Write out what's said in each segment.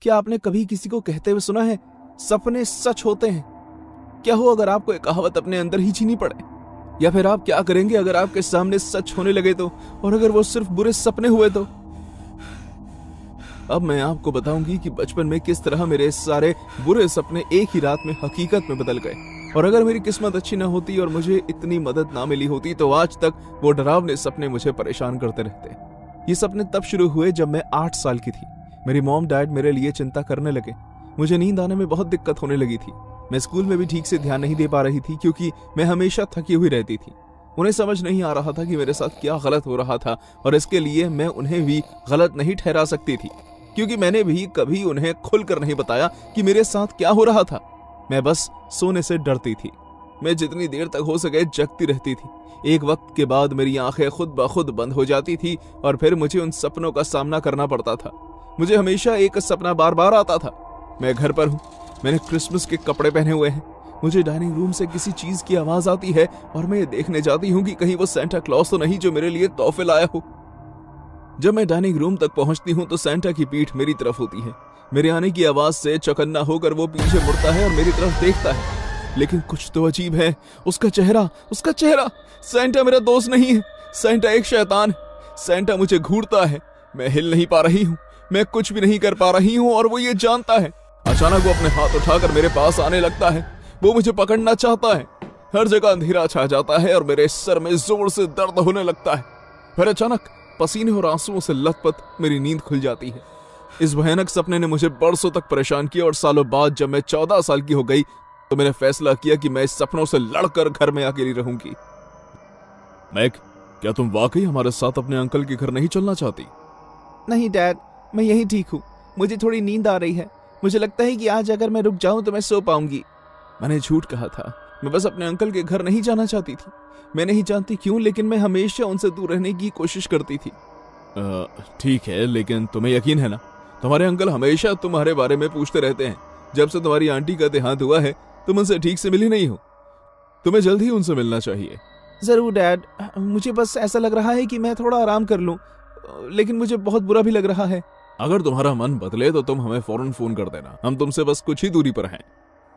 क्या आपने कभी किसी को कहते हुए सुना है, सपने सच होते हैं? क्या हो अगर आपको एक कहावत अपने अंदर ही छीनी पड़े? या फिर आप क्या करेंगे अगर आपके सामने सच होने लगे तो, और अगर वो सिर्फ बुरे सपने हुए तो? अब मैं आपको बताऊंगी कि बचपन में किस तरह मेरे सारे बुरे सपने एक ही रात में हकीकत में बदल गए। और अगर मेरी किस्मत अच्छी ना होती और मुझे इतनी मदद ना मिली होती तो आज तक वो डरावने सपने मुझे परेशान करते रहते। ये सपने तब शुरू हुए जब मैं 8 साल की थी। मेरी मॉम डैड मेरे लिए चिंता करने लगे। मुझे नींद आने में बहुत दिक्कत होने लगी थी। मैं स्कूल में भी ठीक से ध्यान नहीं दे पा रही थी क्योंकि मैं हमेशा थकी हुई रहती थी। उन्हें समझ नहीं आ रहा था कि मेरे साथ क्या गलत हो रहा था, और इसके लिए मैं उन्हें भी गलत नहीं ठहरा सकती थी क्योंकि मैंने भी कभी उन्हें खुलकर नहीं बताया कि मेरे साथ क्या हो रहा था। मैं बस सोने से डरती थी। मैं जितनी देर तक हो सके जगती रहती थी। एक वक्त के बाद मेरी आंखें खुद ब खुद बंद हो जाती थी और फिर मुझे उन सपनों का सामना करना पड़ता था। मुझे हमेशा एक सपना बार बार आता था। मैं घर पर हूँ, मैंने क्रिसमस के कपड़े पहने हुए हैं, मुझे डाइनिंग रूम से किसी चीज की आवाज आती है और मैं ये देखने जाती हूँ कि कहीं वो सेंटा क्लॉज तो नहीं जो मेरे लिए तोहफे लाया हो। जब मैं डाइनिंग रूम तक पहुंचती हूँ तो सेंटा की पीठ मेरी तरफ होती है। मेरे आने की आवाज से चौकन्ना होकर वो पीछे मुड़ता है और मेरी तरफ देखता है। लेकिन कुछ तो अजीब है, उसका चेहरा। सेंटा मेरा दोस्त नहीं है, सेंटा एक शैतान है। सेंटा मुझे घूरता है, मैं हिल नहीं पा रही हूँ, मैं कुछ भी नहीं कर पा रही हूँ और वो ये जानता है। अचानक वो अपने हाथ उठाकर मेरे पास आने लगता है। वो मुझे पकड़ना चाहता है। हर जगह अंधेरा छा जाता है और मेरे सर में जोर से दर्द होने लगता है। फिर अचानक पसीने और आंसुओं से लथपथ मेरी नींद खुल जाती है। इस भयानक सपने ने मुझे बरसों तक परेशान किया और सालों बाद जब मैं 14 साल की हो गई तो मैंने फैसला किया कि मैं इस सपनों से लड़कर घर में अकेली रहूंगी। मैक, क्या तुम वाकई हमारे साथ अपने अंकल के घर नहीं चलना चाहती? नहीं डैड, मैं यही ठीक हूँ। मुझे थोड़ी नींद आ रही है। मुझे लगता है कि आज अगर मैं रुक जाऊं तो मैं सो पाऊंगी। मैंने झूठ कहा था। मैं बस अपने अंकल के घर नहीं जाना चाहती थी। मैं नहीं जानती क्यों, लेकिन मैं हमेशा उनसे दूर रहने की कोशिश करती थी। ठीक है, लेकिन तुम्हें यकीन है ना, तुम्हारे अंकल हमेशा तुम्हारे बारे में पूछते रहते हैं। जब से तुम्हारी आंटी का देहांत हुआ है तुम उनसे ठीक से मिली नहीं हो। तुम्हें जल्द ही उनसे मिलना चाहिए। जरूर डैड, मुझे बस ऐसा लग रहा है कि मैं थोड़ा आराम कर लूं, लेकिन मुझे बहुत बुरा भी लग रहा है। अगर तुम्हारा मन बदले तो तुम हमें फौरन फोन कर देना, हम तुमसे बस कुछ ही दूरी पर हैं।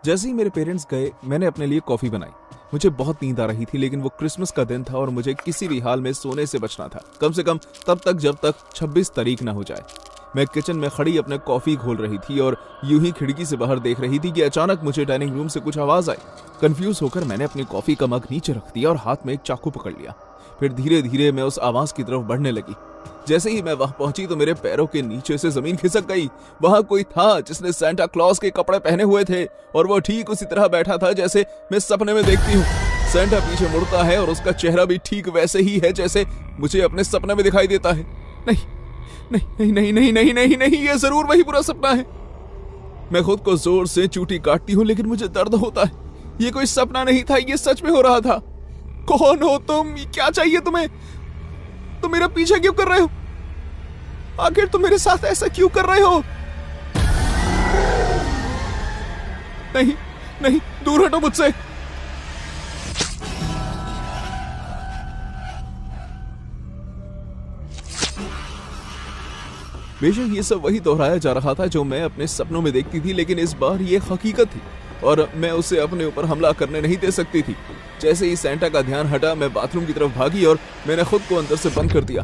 जैसे ही मेरे पेरेंट्स गए मैंने अपने लिए कॉफी बनाई। मुझे बहुत नींद आ रही थी, लेकिन वो क्रिसमस का दिन था और मुझे किसी भी हाल में सोने से बचना था, कम से कम तब तक जब तक 26 तारीख ना हो जाए। मैं किचन में खड़ी अपने कॉफी घोल रही थी और यूं ही खिड़की से बाहर देख रही थी कि अचानक मुझे डाइनिंग रूम से कुछ आवाज आई। कंफ्यूज होकर मैंने अपनी कॉफी का मग नीचे रख दिया और हाथ में एक चाकू पकड़ लिया। फिर धीरे धीरे मैं उस आवाज की तरफ बढ़ने लगी। जैसे ही मैं वहां पहुंची तो मेरे पैरों के नीचे से जमीन खिसक गई। वहां कोई था जिसने सेंटा क्लॉज के कपड़े पहने हुए थे और वो ठीक उसी तरह बैठा था जैसे मैं सपने में देखती हूँ। सेंटा पीछे मुड़ता है और उसका चेहरा भी ठीक वैसे ही है जैसे मुझे अपने सपने में दिखाई देता है। नहीं नहीं नहीं नहीं नहीं नहीं, ये जरूर वही बुरा सपना है। मैं खुद को जोर से चूटी काटती हूँ, लेकिन मुझे दर्द होता है। ये कोई सपना नहीं था, ये सच में हो रहा था। कौन हो तुम? क्या चाहिए तुम्हें? तुम मेरा पीछा क्यों कर रहे हो? आखिर तुम मेरे साथ ऐसा क्यों कर रहे हो? नहीं नहीं, दूर हटो मुझसे। बेशक ये सब वही दोहराया जा रहा था जो मैं अपने सपनों में देखती थी, लेकिन इस बार ये हकीकत थी और मैं उसे अपने ऊपर हमला करने नहीं दे सकती थी। जैसे ही सेंटा का ध्यान हटा मैं बाथरूम की तरफ भागी और मैंने खुद को अंदर से बंद कर दिया।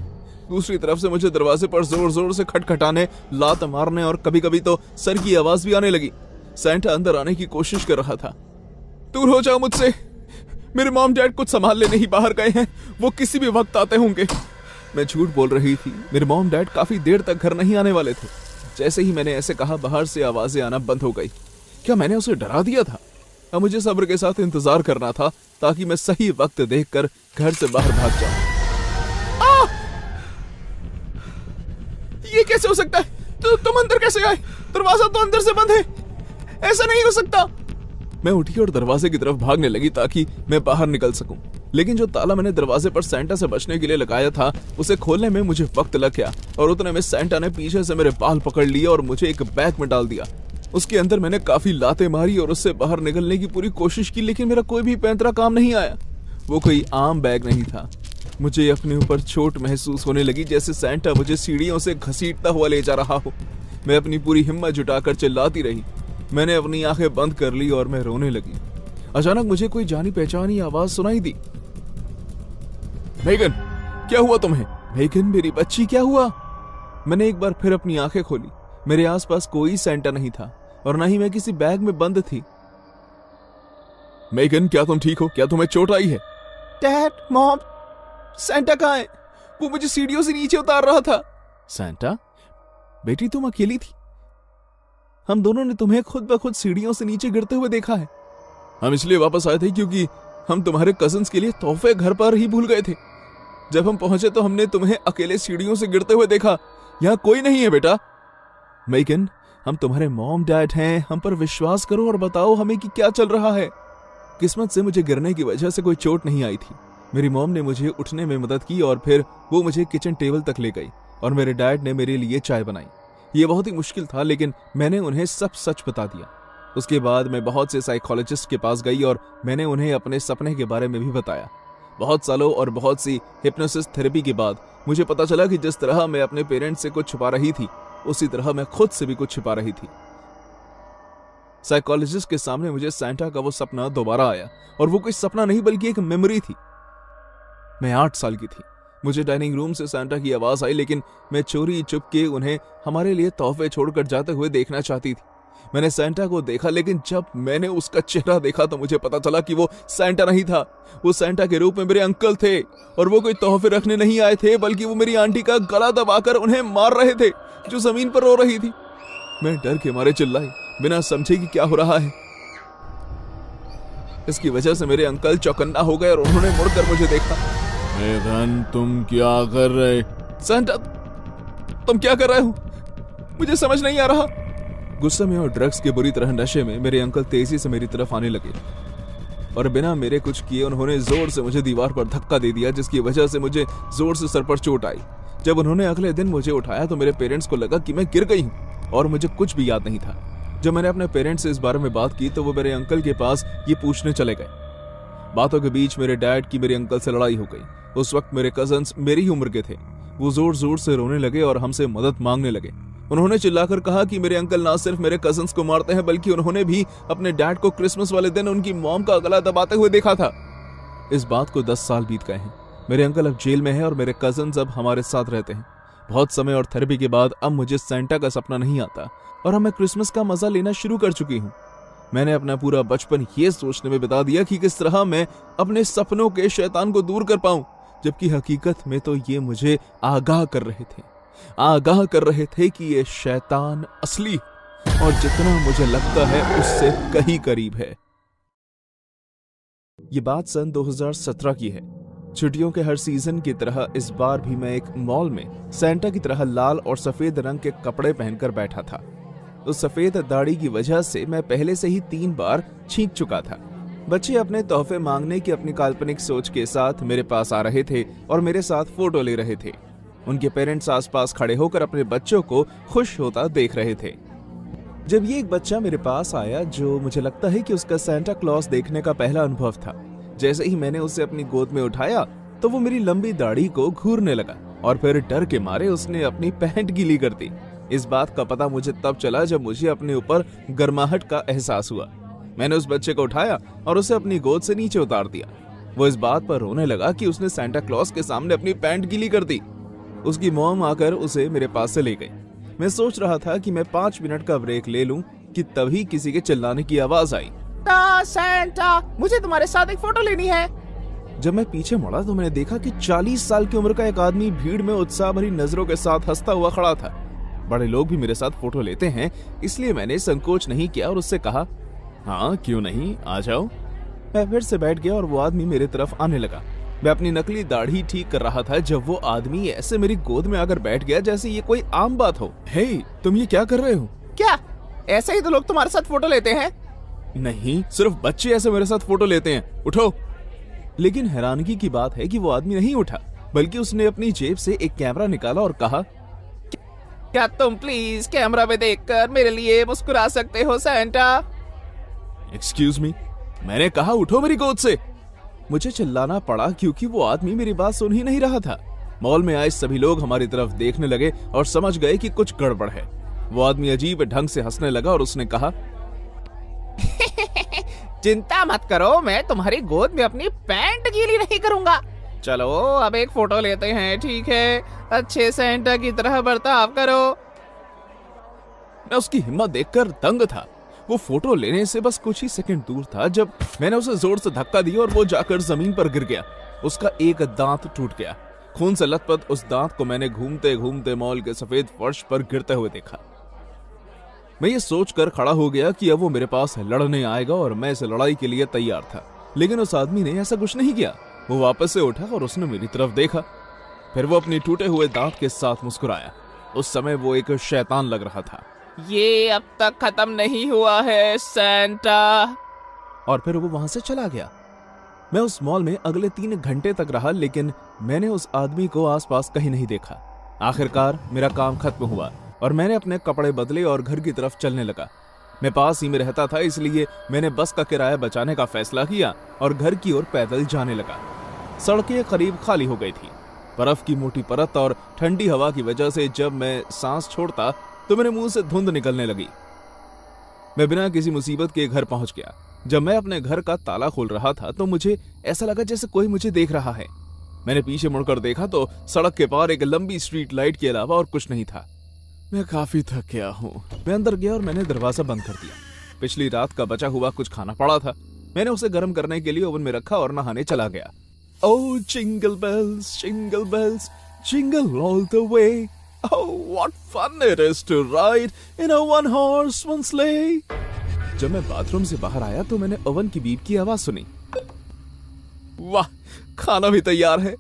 दूसरी तरफ से मुझे दरवाजे पर जोर जोर से खटखटाने, लात मारने और कभी कभी तो सर की आवाज भी आने लगी। सेंटा अंदर आने की कोशिश कर रहा था। दूर हो जाओ मुझसे, मेरे मॉम डैड कुछ संभाल लेने ही बाहर गए हैं, वो किसी भी वक्त आते होंगे। मैं झूठ बोल रही थी। मेरे मॉम डैड काफी देर तक घर नहीं आने वाले थे। जैसे ही मैंने ऐसे कहा बाहर से आवाजें आना बंद हो गई। क्या मैंने उसे डरा दिया था? अब मुझे सब्र के साथ इंतजार करना था ताकि मैं सही वक्त देखकर घर से बाहर भाग जाऊं। ये कैसे हो सकता है? तुम अंदर कैसे आए? दरवाजा तो अंदर से बंद है, ऐसा नहीं हो सकता। मैं उठी और दरवाजे की तरफ भागने लगी ताकि मैं बाहर निकल सकूं, लेकिन जो ताला मैंने दरवाजे पर सेंटा से बचने के लिए लगाया था उसे खोलने में मुझे वक्त लग गया और उतने में सेंटा ने पीछे से मेरे बाल पकड़ लिए और मुझे एक बैग में डाल दिया। उसके अंदर मैंने काफी लातें मारी और उससे बाहर निकलने की पूरी कोशिश की, लेकिन मेरा कोई भी पैंतरा काम नहीं आया। वो कोई आम बैग नहीं था। मुझे अपने ऊपर चोट महसूस होने लगी, जैसे सेंटा मुझे सीढ़ियों से घसीटता हुआ ले जा रहा हो। मैं अपनी पूरी हिम्मत जुटाकर चिल्लाती रही। मैंने अपनी आंखें बंद कर ली और मैं रोने लगी। अचानक मुझे कोई जानी पहचानी आवाज सुनाई दी। मेगन, क्या हुआ तुम्हें? मेगन, मेरी बच्ची, क्या हुआ? मैंने एक बार फिर अपनी आंखें खोली। मेरे आसपास कोई सेंटा नहीं था और न ही मैं किसी बैग में बंद थी। मेगन, क्या तुम ठीक हो? क्या तुम्हें चोट आई है? डैड, मॉम, सेंटा कहाँ है? वो मुझे सीढ़ियों से नीचे उतार रहा था। सेंटा? बेटी, तुम अकेली थी? हम दोनों ने तुम्हें खुद ब खुद सीढ़ियों से नीचे गिरते हुए देखा है। हम इसलिए वापस आए थे क्योंकि हम तुम्हारे कजिन्स के लिए तोहफे घर पर ही भूल गए थे। जब हम पहुंचे तो हमने तुम्हें अकेले सीढ़ियों से गिरते हुए देखा। यहाँ कोई नहीं है बेटा। मेगन, हम तुम्हारे मॉम डैड हैं, हम पर विश्वास करो और बताओ हमें कि क्या चल रहा है। किस्मत से मुझे गिरने की वजह से कोई चोट नहीं आई थी। मेरी मॉम ने मुझे उठने में मदद की और फिर वो मुझे किचन टेबल तक ले गई और मेरे डैड ने मेरे लिए चाय बनाई। ये बहुत ही मुश्किल था, लेकिन मैंने उन्हें सब सच बता दिया। उसके बाद मैं बहुत से साइकोलॉजिस्ट के पास गई और मैंने उन्हें अपने सपने के बारे में भी बताया। बहुत सालों और बहुत सी हिप्नोसिस थेरेपी के बाद मुझे पता चला कि जिस तरह मैं अपने पेरेंट्स से कुछ छुपा रही थी, उसी तरह मैं खुद से भी कुछ छिपा रही थी। साइकोलॉजिस्ट के सामने मुझे सेंटा का वो सपना दोबारा आया और वो कोई सपना नहीं बल्कि एक मेमोरी थी। मैं 8 साल की थी। मुझे डाइनिंग रूम से सेंटा की आवाज आई, लेकिन मैं चोरी चुपके उन्हें हमारे लिए तोहफे छोड़कर जाते हुए देखना चाहती थी। मैंने सेंटा को देखा, लेकिन जब मैंने उसका चेहरा देखा तो मुझे पता चला कि वो सेंटा नहीं था। वो सेंटा के रूप में मेरे अंकल थे और वो कोई तोहफे रखने नहीं आए थे, बल्कि वो मेरी आंटी का गला दबाकर उन्हें मार रहे थे, जो जमीन पर रो रही थी। मैं डर के मारे चिल्लाई, बिना समझे कि क्या हो रहा है। इसकी वजह से मेरे अंकल चौकन्ना हो गए और उन्होंने मुड़कर मुझे देखा। मेगन, तुम क्या कर रहे? सेंटा, तुम क्या कर रहे हो? मुझे समझ नहीं आ रहा। गुस्से में और ड्रग्स के बुरी तरह नशे में मेरे अंकल तेजी से मेरी तरफ आने लगे और बिना मेरे कुछ किए उन्होंने जोर से मुझे दीवार पर धक्का दे दिया, जिसकी वजह से मुझे जोर से सर पर चोट आई। जब उन्होंने अगले दिन मुझे उठाया तो मेरे पेरेंट्स को लगा कि मैं गिर गई हूँ और मुझे कुछ भी याद नहीं था। जब मैंने अपने पेरेंट्स से इस बारे में बात की तो वो मेरे अंकल के पास ये पूछने चले गए। बातों के बीच मेरे डैड की मेरे अंकल से लड़ाई हो गई। उस वक्त मेरे कजन्स मेरी ही उम्र के थे। वो जोर जोर से रोने लगे और हमसे मदद मांगने लगे। उन्होंने चिल्लाकर कहा कि मेरे अंकल ना सिर्फ मेरे कजन्स को मारते हैं, बल्कि उन्होंने भी अपने डैड को क्रिसमस वाले दिन उनकी मॉम का गला दबाते हुए देखा था। इस बात को 10 साल बीत गए हैं। मेरे अंकल अब जेल में हैं और मेरे कजन्स अब हमारे साथ रहते हैं। बहुत समय और थेरेपी के बाद अब मुझे सेंटा का सपना नहीं आता और अब मैं क्रिसमस का मजा लेना शुरू कर चुकी हूँ। मैंने अपना पूरा बचपन ये सोचने में बिता दिया कि किस तरह मैं अपने सपनों के शैतान को दूर कर पाऊं, जबकि हकीकत में तो ये मुझे आगाह कर रहे थे कि ये शैतान असली और जितना मुझे लगता है उससे कहीं करीब है। ये बात सन 2017 की है। छुट्टियों के हर सीजन की तरह इस बार भी मैं एक मॉल में सेंटा की तरह लाल और सफेद रंग के कपड़े पहनकर बैठा था। उस सफेद दाढ़ी की वजह से मैं पहले से ही 3 बार छींक चुका था। बच्चे अपने तोहफे मांगने की अपनी काल्पनिक सोच के साथ मेरे पास आ रहे थे और मेरे साथ फोटो ले रहे थे। उनके पेरेंट्स आसपास खड़े होकर अपने बच्चों को खुश होता देख रहे थे। जब ये एक बच्चा मेरे पास आया, जो मुझे लगता है कि उसका सेंटा क्लॉज देखने का पहला अनुभव था, जैसे ही मैंने उसे अपनी गोद में उठाया तो वो मेरी लंबी दाढ़ी को घूरने लगा और फिर डर के मारे उसने अपनी पैंट गीली कर दी। इस बात का पता मुझे तब चला जब मुझे अपने ऊपर गर्माहट का एहसास हुआ। मैंने उस बच्चे को उठाया और उसे अपनी गोद से नीचे उतार दिया। वो इस बात पर रोने लगा कि उसने सेंटा क्लॉज के सामने अपनी पैंट गीली कर दी। उसकी मॉम आकर उसे मेरे पास से ले गई। मैं सोच रहा था कि मैं 5 मिनट का ब्रेक ले लूं कि तभी किसी के चिल्लाने की आवाज आई, सेंटा, मुझे तुम्हारे साथ एक फोटो लेनी है। जब मैं पीछे मुड़ा तो मैंने देखा कि 40 साल की उम्र का एक आदमी भीड़ में उत्साह भरी नजरों के साथ हंसता हुआ खड़ा था। बड़े लोग भी मेरे साथ फोटो लेते हैं, इसलिए मैंने संकोच नहीं किया और उससे कहा, हाँ क्यों नहीं, आ जाओ। मैं फिर से बैठ गया और वो आदमी मेरे तरफ आने लगा। मैं अपनी नकली दाढ़ी ठीक कर रहा था जब वो आदमी ऐसे मेरी गोद में आकर बैठ गया जैसे ये कोई आम बात हो। हे, तुम ये क्या कर रहे हो? क्या ऐसे ही तो लोग तुम्हारे साथ फोटो लेते हैं? नहीं, सिर्फ बच्चे ऐसे मेरे साथ फोटो लेते हैं, उठो। लेकिन हैरानगी की बात है कि वो आदमी नहीं उठा, बल्कि उसने अपनी जेब से एक कैमरा निकाला और कहा, क्या तुम प्लीज कैमरा में देखकर मेरे लिए मुस्कुरा सकते हो सेंटा? एक्सक्यूज मी, मैंने कहा उठो मेरी गोद से। मुझे चिल्लाना पड़ा क्योंकि वो आदमी मेरी बात सुन ही नहीं रहा था। मॉल में आए सभी लोग हमारी तरफ देखने लगे और समझ गए कि कुछ गड़बड़ है। वो आदमी अजीब ढंग से हंसने लगा और उसने कहा, चिंता मत करो, मैं तुम्हारी गोद में अपनी पैंट गीली नहीं करूंगा। चलो अब एक फोटो लेते हैं, ठीक है? अच्छे सेंटा की तरह बर्ताव करो। मैं उसकी हिम्मत देखकर दंग था। वो फोटो लेने से बस कुछ ही सेकंड दूर था जब मैंने उसे जोर से धक्का दिया और वो जाकर जमीन पर गिर गया। उसका एक दांत टूट गया। खून से लथपथ उस दांत को मैंने घूमते घूमते मॉल के सफेद फर्श पर गिरते हुए देखा। मैं ये सोचकर खड़ा हो गया कि अब वो मेरे पास लड़ने आएगा और मैं इस लड़ाई के लिए तैयार था, लेकिन उस आदमी ने ऐसा कुछ नहीं किया। वो वापस से उठा और उसने मेरी तरफ देखा। फिर वो अपनी टूटे हुए दांत के साथ मुस्कुराया। उस समय वो एक शैतान लग रहा था। ये अब तक खत्म नहीं हुआ है सेंटा। और फिर वो वहां से चला गया। मैं उस मॉल में अगले 3 घंटे तक रहा, लेकिन मैंने उस आदमी को आसपास कहीं नहीं देखा। आखिरकार मेरा काम खत्म हुआ और मैंने अपने कपड़े बदले और घर की तरफ चलने लगा। मैं पास ही में रहता था, इसलिए मैंने बस का किराया बचाने का फैसला किया और घर की ओर पैदल जाने लगा। सड़कें करीब खाली हो गई थी। बर्फ की मोटी परत और ठंडी हवा की वजह से जब मैं सांस छोड़ता तो मेरे मुंह से धुंध निकलने लगी। मैं बिना किसी मुसीबत के घर पहुंच गया। जब मैं अपने घर का ताला खोल रहा था तो मुझे ऐसा लगा जैसे कोई मुझे देख रहा है। मैंने पीछे मुड़कर देखा तो सड़क के पार एक लंबी स्ट्रीट लाइट के अलावा और कुछ नहीं था। मैं काफी थक गया हूँ। मैं अंदर गया और मैंने दरवाजा बंद कर दिया। पिछली रात का बचा हुआ कुछ खाना पड़ा था। मैंने उसे गर्म करने के लिए ओवन में रखा और नहाने चला गया। Oh, jingle bells, jingle all the way. Oh, what fun it is to ride in a one-horse open sleigh. जब मैं बाथरूम से बाहर आया तो मैंने ओवन की बीप की आवाज सुनी। वाह, खाना भी तैयार है।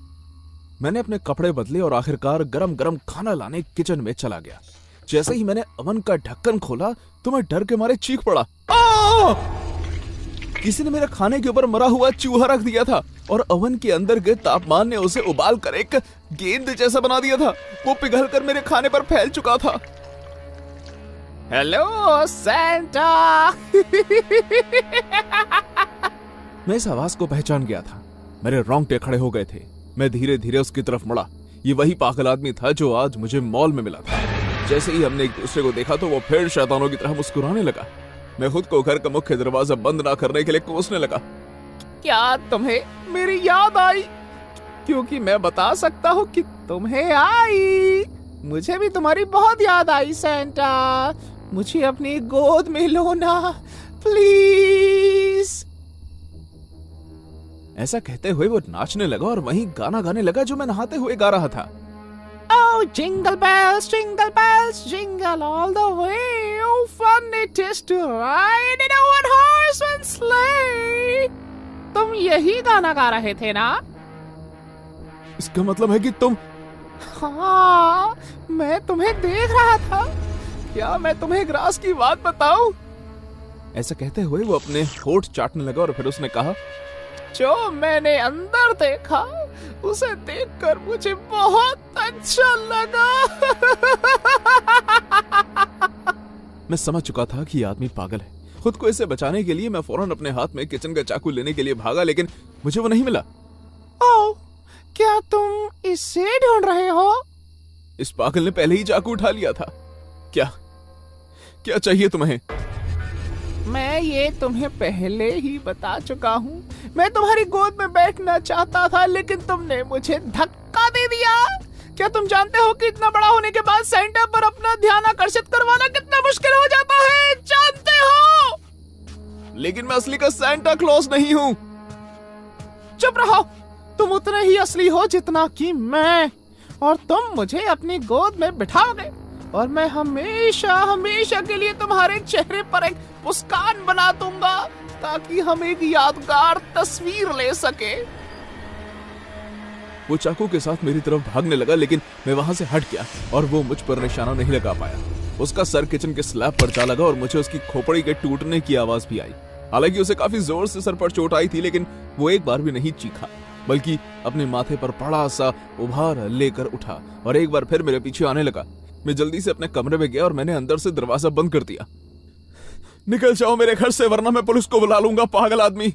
मैंने अपने कपड़े बदले और आखिरकार गरम गरम खाना लाने किचन में चला गया। जैसे ही मैंने ओवन का ढक्कन खोला तो मैं डर के मारे चीख पड़ा। किसी ने मेरे खाने के ऊपर मरा हुआ चूहा रख दिया था और ओवन के अंदर के तापमान ने उसे उबाल कर एक गेंद जैसा बना दिया था। वो पिघलकर मेरे खाने पर फैल चुका था। Hello Santa. मैं इस आवाज को पहचान गया था। मेरे रोंगटे खड़े हो गए थे। मैं धीरे धीरे उसकी तरफ मुड़ा। ये वही पागल आदमी था जो आज मुझे मॉल में मिला था। जैसे ही हमने एक दूसरे को देखा तो वो फिर शैतानों की तरह मुस्कुराने लगा। मैं खुद को घर का मुख्य दरवाजा बंद ना करने के लिए कोसने लगा। क्या तुम्हें मेरी याद आई? क्योंकि मैं बता सकता हूँ कि तुम्हें आई। मुझे भी तुम्हारी बहुत याद आई सेंटा। मुझे अपनी गोद में लो ना प्लीज। ऐसा कहते हुए वो नाचने लगा और वहीं गाना गाने लगा जो मैं नहाते हुए गा रहा था। Oh, jingle bells, jingle all the way. Oh, fun it is to ride in a one-horse open sleigh. तुम यही गाना गा रहे थे ना? इसका मतलब है कि तुम... हाँ, मैं तुम्हें देख रहा था। क्या मैं तुम्हें ग्रास की बात बताऊं? ऐसा कहते हुए वो अपने होठ चाटने लगा और फिर उसने कहा, जो मैंने अंदर देखा उसे देखकर मुझे बहुत अच्छा लगा। मैं समझ चुका था कि ये आदमी पागल है। खुद को इससे बचाने के लिए मैं फौरन अपने हाथ में किचन का चाकू लेने के लिए भागा, लेकिन मुझे वो नहीं मिला। ओह, क्या तुम इसे ढूंढ रहे हो? इस पागल ने पहले ही चाकू उठा लिया था। क्या क्या चाहिए तुम्हें? मैं ये तुम्हें पहले ही बता चुका हूँ। मैं तुम्हारी गोद में बैठना चाहता था, लेकिन तुमने मुझे धक्का दे दिया। क्या तुम जानते हो कि इतना बड़ा होने के बाद सेंटा पर अपना ध्यान आकर्षित करवाना कितना मुश्किल हो जाता है? जानते हो? लेकिन मैं असली का सेंटा क्लॉज नहीं हूँ। चुप रहो। तुम उतने ही असली हो जितना कि मैं, और तुम मुझे अपनी गोद में बिठाओगे और मैं हमेशा हमेशा के लिए तुम्हारे चेहरे पर एक मुस्कान बना दूंगा ताकि हम एक यादगार तस्वीर ले सके। वो चाकू के साथ मेरी तरफ भागने लगा, लेकिन मैं वहां से हट गया और वो मुझ पर निशाना नहीं लगा पाया। उसका सर किचन के स्लैब पर जा लगा और मुझे उसकी खोपड़ी के टूटने की आवाज भी आई। हालांकि उसे काफी जोर से सर पर चोट आई थी, लेकिन वो एक बार भी नहीं चीखा, बल्कि अपने माथे पर बड़ा सा उभार लेकर उठा और एक बार फिर मेरे पीछे आने लगा। मैं जल्दी से अपने कमरे में गया और मैंने अंदर से दरवाजा बंद कर दिया। निकल जाओ मेरे घर से, वरना मैं पुलिस को बुला लूंगा, पागल आदमी।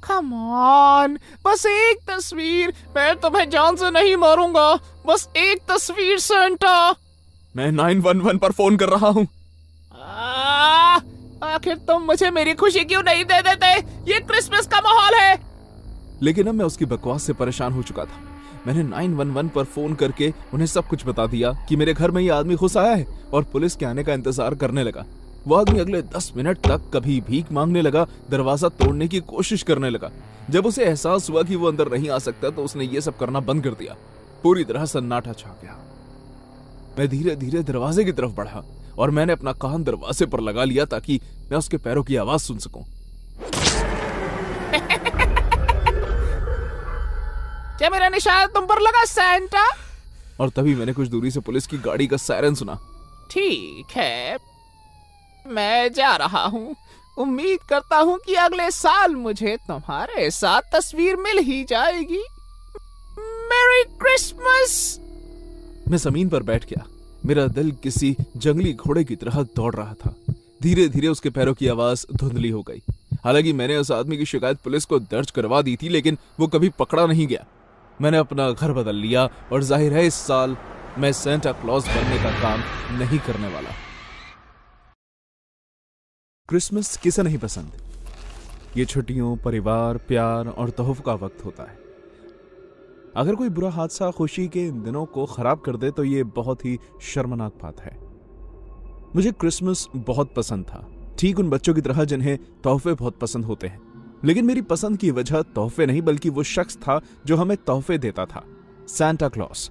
Come on, बस एक तस्वीर। मैं तुम्हें जान से नहीं मारूंगा, बस एक तस्वीर सेंटा। मैं 911 पर फोन कर रहा हूँ। आखिर तुम मुझे मेरी खुशी क्यों नहीं दे देते? ये क्रिसमस का माहौल है। लेकिन अब मैं उसकी बकवास से परेशान हो चुका था। मैंने 911 पर फोन करके उन्हें सब कुछ बता दिया कि मेरे घर में ये आदमी घुस आया है और पुलिस के आने का इंतजार करने लगा। वो आदमी अगले 10 मिनट तक कभी भीख मांगने लगा, दरवाजा तोड़ने की कोशिश करने लगा। जब उसे एहसास हुआ कि वो अंदर नहीं आ सकता तो उसने ये सब करना बंद कर दिया। पूरी तरह सन्नाटा छा गया। मैं धीरे धीरे दरवाजे की तरफ बढ़ा और मैंने अपना कान दरवाजे पर लगा लिया ताकि मैं उसके पैरों की आवाज सुन सकूं। क्या मेरा निशान तुम पर लगा सैंटा? और तभी मैंने कुछ दूरी से पुलिस की गाड़ी का सायरन सुना। ठीक है, मैं जा रहा हूँ। उम्मीद करता हूँ कि अगले साल मुझे तुम्हारे साथ तस्वीर मिल ही जाएगी। मेरी क्रिसमस। मैं जमीन पर बैठ गया। मेरा दिल किसी जंगली घोड़े की तरह दौड़ रहा था। धीरे धीरे उसके पैरों की आवाज धुंधली हो गई। हालांकि मैंने उस आदमी की शिकायत पुलिस को दर्ज करवा दी थी, लेकिन वो कभी पकड़ा नहीं गया। मैंने अपना घर बदल लिया और जाहिर है इस साल मैं सेंटा क्लॉज बनने का काम नहीं करने वाला। क्रिसमस किसे नहीं पसंद? ये छुट्टियों, परिवार, प्यार और तोहफों का वक्त होता है। अगर कोई बुरा हादसा खुशी के इन दिनों को खराब कर दे तो ये बहुत ही शर्मनाक बात है। मुझे क्रिसमस बहुत पसंद था, ठीक उन बच्चों की तरह जिन्हें तोहफे बहुत पसंद होते हैं। लेकिन मेरी पसंद की वजह तोहफे नहीं बल्कि वो शख्स था जो हमें तोहफे देता था, सैंटा क्लॉज।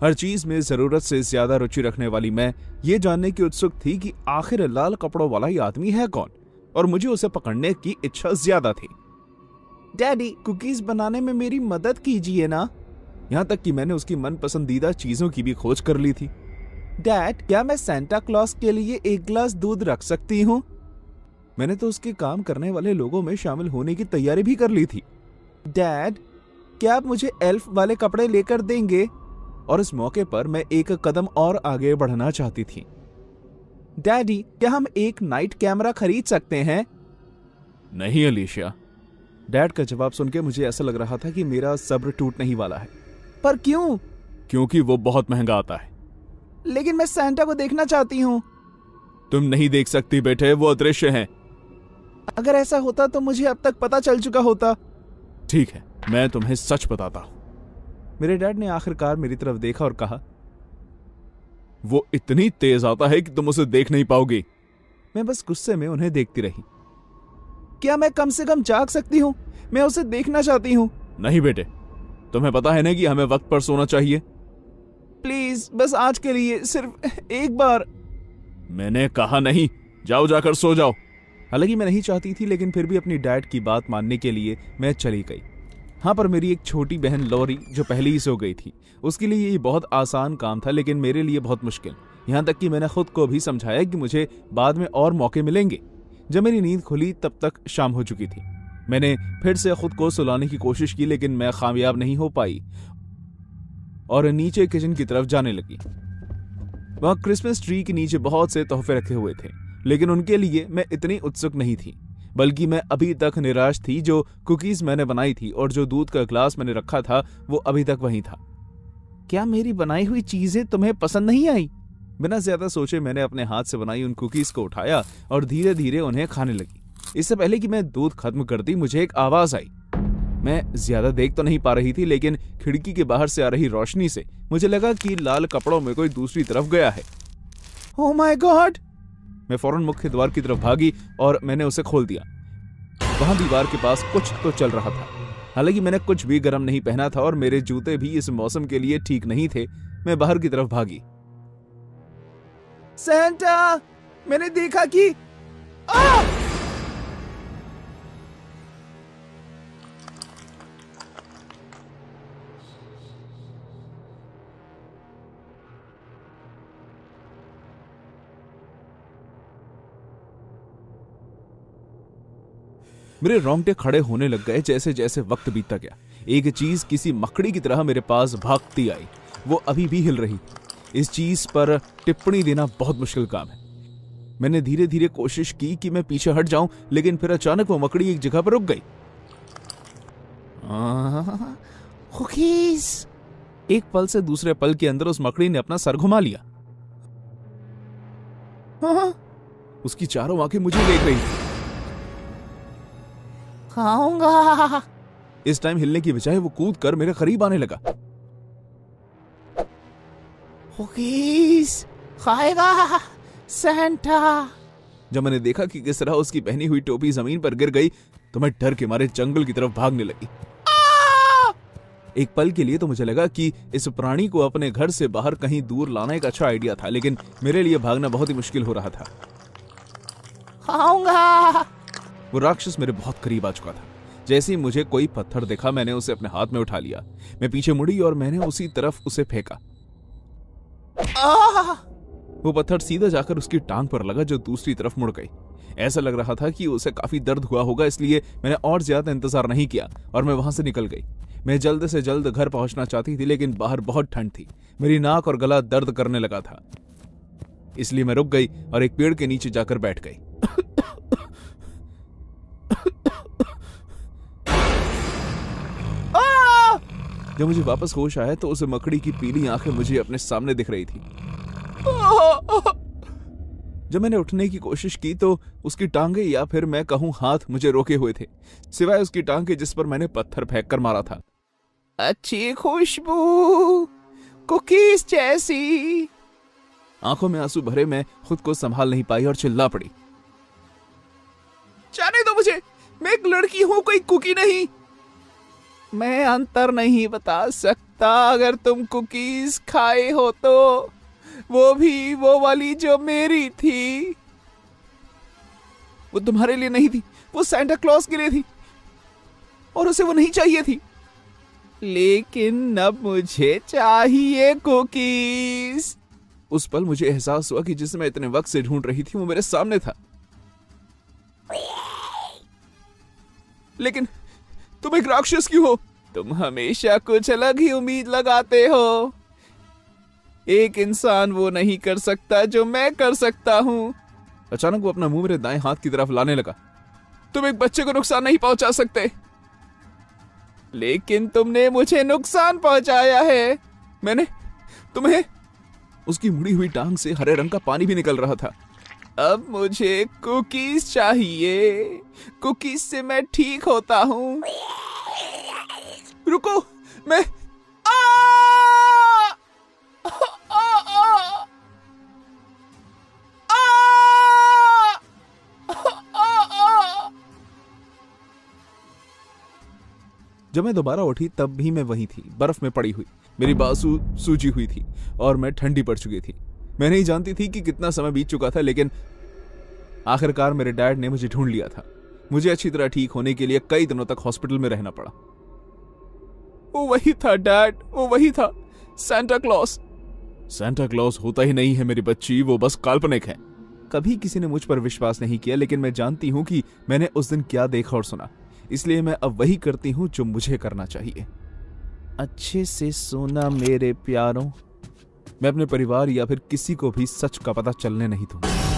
हर चीज में जरूरत से ज्यादा रुचि रखने वाली मैं ये जानने की उत्सुक थी कि आखिर लाल कपड़ों वाला ये आदमी है कौन, और मुझे उसे पकड़ने की इच्छा ज्यादा थी। डैडी, कुकीज बनाने में मेरी मदद कीजिए ना। यहां तक कि मैंने उसकी मनपसंदीदा चीजों की भी खोज कर ली थी। डैड, क्या मैं सैंटा क्लॉज के लिए 1 गिलास दूध रख सकती हूँ? मैंने तो उसके काम करने वाले लोगों में शामिल होने की तैयारी भी कर ली थी। डैड, क्या आप मुझे एल्फ वाले कपड़े लेकर देंगे? और इस मौके पर मैं एक कदम और आगे बढ़ना चाहती थी। डैडी, क्या हम एक नाइट कैमरा खरीद सकते हैं? नहीं अलीशिया। डैड का जवाब सुनकर मुझे ऐसा लग रहा था कि मेरा सब्र टूटने ही वाला है। पर क्यों? क्योंकि वो बहुत महंगा आता है। लेकिन मैं सैंटा को देखना चाहती हूँ। तुम नहीं देख सकती बेटे, वो अदृश्य हैं। अगर ऐसा होता तो मुझे अब तक पता चल चुका होता। ठीक है, मैं तुम्हें सच बताता हूं। मेरे डैड ने आखिरकार मेरी तरफ देखा और कहा, वो इतनी तेज आता है कि तुम उसे देख नहीं पाओगी। मैं बस गुस्से में उन्हें देखती रही। क्या मैं कम से कम जाग सकती हूँ? मैं उसे देखना चाहती हूँ। नहीं बेटे, तुम्हें पता है ना कि हमें वक्त पर सोना चाहिए। प्लीज, बस आज के लिए सिर्फ एक बार। मैंने कहा नहीं, जाओ जाकर सो जाओ। हालांकि मैं नहीं चाहती थी, लेकिन फिर भी अपनी डैड की बात मानने के लिए मैं चली गई। हाँ, पर मेरी एक छोटी बहन लॉरी जो पहले ही सो गई थी, उसके लिए ये बहुत आसान काम था, लेकिन मेरे लिए बहुत मुश्किल। यहाँ तक कि मैंने खुद को भी समझाया कि मुझे बाद में और मौके मिलेंगे। जब मेरी नींद खुली तब तक शाम हो चुकी थी। मैंने फिर से खुद को सुलाने की कोशिश की, लेकिन मैं कामयाब नहीं हो पाई और नीचे किचन की तरफ जाने लगी। वहां क्रिसमस ट्री के नीचे बहुत से तोहफे रखे हुए थे, लेकिन उनके लिए मैं इतनी उत्सुक नहीं थी, बल्कि मैं अभी तक निराश थी। जो कुकीज मैंने बनाई थी और जो दूध का ग्लास मैंने रखा था वो अभी तक वहीं था। क्या मेरी बनाई हुई चीजें तुम्हें पसंद नहीं आई? बिना ज्यादा सोचे मैंने अपने हाथ से बनाई उन कुकीज को उठाया और धीरे धीरे उन्हें खाने लगी। इससे पहले कि मैं दूध खत्म करती, मुझे एक आवाज आई। मैं ज्यादा देख तो नहीं पा रही थी, लेकिन खिड़की के बाहर से आ रही रोशनी से मुझे लगा कि लाल कपड़ों में कोई दूसरी तरफ गया है। Oh my God! मैं फौरन मुख्य द्वार की तरफ भागी और मैंने उसे खोल दिया। वहां दीवार के पास कुछ तो चल रहा था। हालांकि मैंने कुछ भी गर्म नहीं पहना था और मेरे जूते भी इस मौसम के लिए ठीक नहीं थे। मैं बाहर की तरफ भागी। सैंटा, मैंने देखा कि मेरे रोंगटे खड़े होने लग गए जैसे जैसे वक्त बीतता गया। एक चीज किसी मकड़ी की तरह मेरे पास भागती आई। वो अभी भी हिल रही। इस चीज पर टिप्पणी देना बहुत मुश्किल काम है। मैंने धीरे धीरे कोशिश की कि मैं पीछे हट जाऊं, लेकिन फिर अचानक वो मकड़ी एक जगह पर रुक गई। कुकीज! एक पल से दूसरे पल के अंदर उस मकड़ी ने अपना सर घुमा लिया। हाँ? उसकी चारों आंखें मुझे देख रही थी। खाऊंगा। इस टाइम हिलने की बजाय वो कूद कर मेरे करीब आने लगा। कुकीज खाएगा सैंटा। जब मैंने देखा कि किस तरह उसकी पहनी हुई टोपी जमीन पर गिर गई तो मैं डर के मारे जंगल की तरफ भागने लगी। एक पल के लिए तो मुझे लगा कि इस प्राणी को अपने घर से बाहर कहीं दूर लाना एक अच्छा आइडिया था, लेकिन मेरे लिए भागना बहुत ही मुश्किल हो रहा था। खाऊंगा। वो राक्षस मेरे बहुत करीब आ चुका था। जैसे ही मुझे कोई पत्थर दिखा मैंने उसे अपने हाथ में उठा लिया। मैं पीछे मुड़ी और मैंने उसी तरफ उसे फेंका। वो पत्थर सीधा जाकर उसकी टांग पर लगा जो दूसरी तरफ मुड़ गई। ऐसा लग रहा था कि उसे काफी दर्द हुआ होगा, इसलिए मैंने और ज्यादा इंतजार नहीं किया और मैं वहां से निकल गई। मैं जल्द से जल्द घर पहुंचना चाहती थी, लेकिन बाहर बहुत ठंड थी। मेरी नाक और गला दर्द करने लगा था, इसलिए मैं रुक गई और एक पेड़ के नीचे जाकर बैठ गई। जब मुझे वापस होश आया तो उस मकड़ी की पीली आंखें मुझे अपने सामने दिख रही थी। जब मैंने उठने की कोशिश की तो उसकी टांगे या फिर मैं कहूं हाथ मुझे रोके हुए थे, सिवाय उसकी टांगे जिस पर मैंने पत्थर फेंक कर मारा था। अच्छी खुशबू कुकीज जैसी। आंखों में आंसू भरे मैं खुद को संभाल नहीं पाई और चिल्ला पड़ी। जाने दो मुझे, मैं एक लड़की हूं, कोई कुकी नहीं। मैं अंतर नहीं बता सकता। अगर तुम कुकीज खाए हो तो वो भी वो वाली जो मेरी थी। वो तुम्हारे लिए नहीं थी, वो सैंटा क्लॉज के लिए थी और उसे वो नहीं चाहिए थी। लेकिन अब मुझे चाहिए कुकीज। उस पल मुझे एहसास हुआ कि जिसे मैं इतने वक्त से ढूंढ रही थी वो मेरे सामने था। लेकिन तुम एक राक्षस क्यों हो? तुम हमेशा कुछ अलग ही उम्मीद लगाते हो। एक इंसान वो नहीं कर सकता जो मैं कर सकता हूं। अचानक वो अपना मुंह मेरे दाएं हाथ की तरफ लाने लगा। तुम एक बच्चे को नुकसान नहीं पहुंचा सकते, लेकिन तुमने मुझे नुकसान पहुंचाया है। मैंने तुम्हें। उसकी मुड़ी हुई टांग से हरे रंग का पानी भी निकल रहा था। अब मुझे कुकीज चाहिए। कुकीज से मैं ठीक होता हूं। रुको, मैं जब मैं दोबारा उठी तब भी मैं वहीं थी, बर्फ में पड़ी हुई। मेरी बाजू सूजी हुई थी और मैं ठंडी पड़ चुकी थी। मैं नहीं जानती थी कि कितना समय बीत चुका था, लेकिन आखिरकार मेरे डैड ने मुझे ढूंढ लिया था। मुझे अच्छी तरह ठीक होने के लिए कई दिनों तक हॉस्पिटल में रहना पड़ा। वो वही था डैड, वो वही था सैंटा क्लॉज। सैंटा क्लॉज होता ही नहीं है मेरी बच्ची, वो बस काल्पनिक है। कभी किसी ने मुझ पर विश्वास नहीं किया, लेकिन मैं जानती हूं कि मैंने उस दिन क्या देखा और सुना, इसलिए मैं अब वही करती हूं जो मुझे करना चाहिए। अच्छे से सोना मेरे प्यारों। मैं अपने परिवार या फिर किसी को भी सच का पता चलने नहीं दूंगा।